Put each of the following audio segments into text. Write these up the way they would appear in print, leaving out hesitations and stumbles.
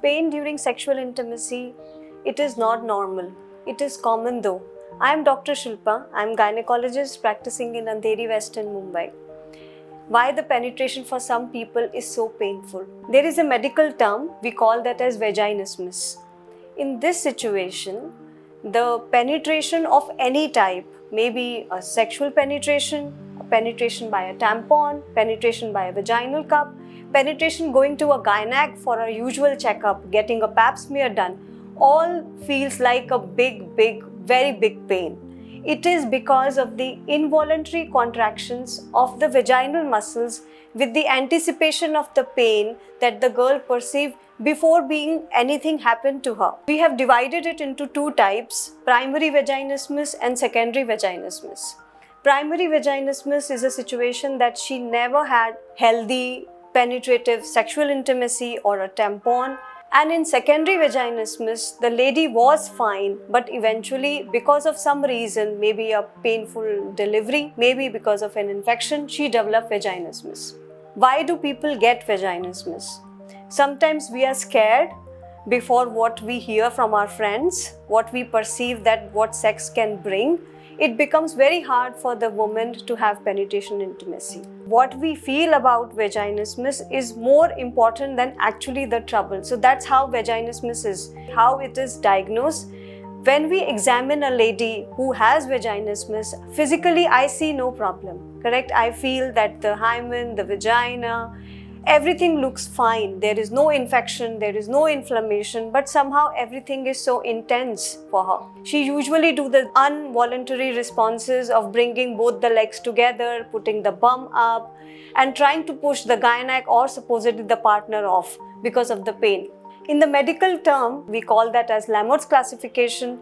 Pain during sexual intimacy, it is not normal. It is common though. I am Dr. Shilpa. I am gynecologist practicing in Andheri West in Mumbai. Why the penetration for some people is so painful? There is a medical term, we call that as vaginismus. In this situation, the penetration of any type, maybe a sexual penetration by a tampon, penetration by a vaginal cup, penetration going to a gynac for a usual checkup, getting a pap smear done, all feels like a very big pain. It is because of the involuntary contractions of the vaginal muscles with the anticipation of the pain that the girl perceived before anything happened to her. We have divided it into two types, primary vaginismus and secondary vaginismus. Primary vaginismus is a situation that she never had healthy, penetrative sexual intimacy or a tampon. And in secondary vaginismus, the lady was fine, but eventually, because of some reason, maybe a painful delivery, maybe because of an infection, she developed vaginismus. Why do people get vaginismus? Sometimes we are scared before what we hear from our friends, what we perceive that what sex can bring. It becomes very hard for the woman to have penetration intimacy. What we feel about vaginismus is more important than actually the trouble. So that's how vaginismus is, how it is diagnosed. When we examine a lady who has vaginismus, physically I see no problem, correct? I feel that the hymen, the vagina, everything looks fine. There is no infection, there is no inflammation, but somehow everything is so intense for her. She usually do the involuntary responses of bringing both the legs together, putting the bum up, and trying to push the gynac or supposedly the partner off because of the pain. In the medical term, we call that as Lamotte's classification,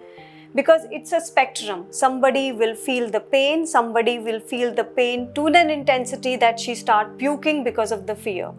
because it's a spectrum. Somebody will feel the pain, somebody will feel the pain to an intensity that she starts puking because of the fear.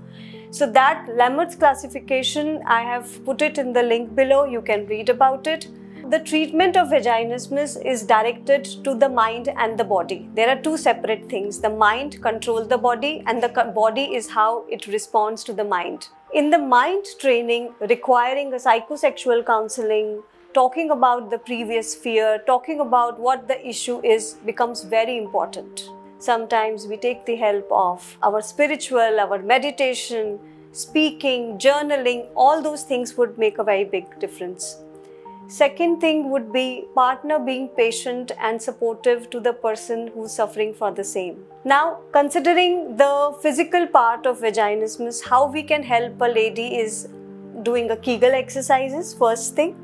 So that Lamotte's classification, I have put it in the link below, you can read about it. The treatment of vaginismus is directed to the mind and the body. There are two separate things. The mind controls the body and the body is how it responds to the mind. In the mind training, requiring a psychosexual counseling, talking about the previous fear, talking about what the issue is becomes very important. Sometimes we take the help of our spiritual, our meditation, speaking, journaling, all those things would make a very big difference. Second thing would be partner being patient and supportive to the person who's suffering for the same. Now, considering the physical part of vaginismus, how we can help a lady is doing a Kegel exercises, first thing.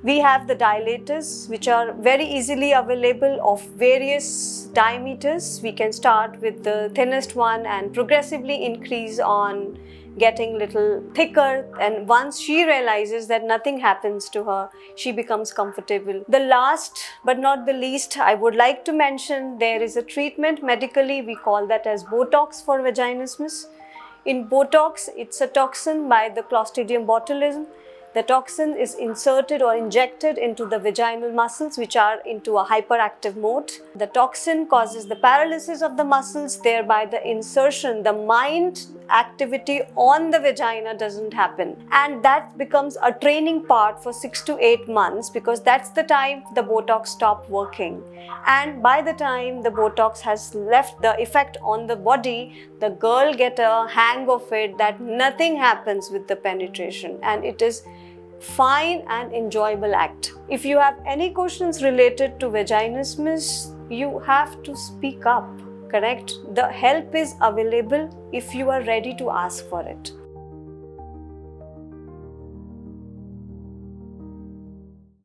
We have the dilators, which are very easily available of various diameters. We can start with the thinnest one and progressively increase on getting little thicker, and once she realizes that nothing happens to her, she becomes comfortable. The last but not the least, I would like to mention there is a treatment medically, we call that as Botox for vaginismus. In Botox, it's a toxin by the Clostridium botulism. The toxin is inserted or injected into the vaginal muscles, which are into a hyperactive mode. The toxin causes the paralysis of the muscles, thereby the insertion, the mind activity on the vagina doesn't happen. And that becomes a training part for 6 to 8 months, because that's the time the Botox stops working. And by the time the Botox has left the effect on the body, the girl gets a hang of it that nothing happens with the penetration, and it is fine and enjoyable act. If you have any questions related to vaginismus, you have to speak up, correct? The help is available if you are ready to ask for it.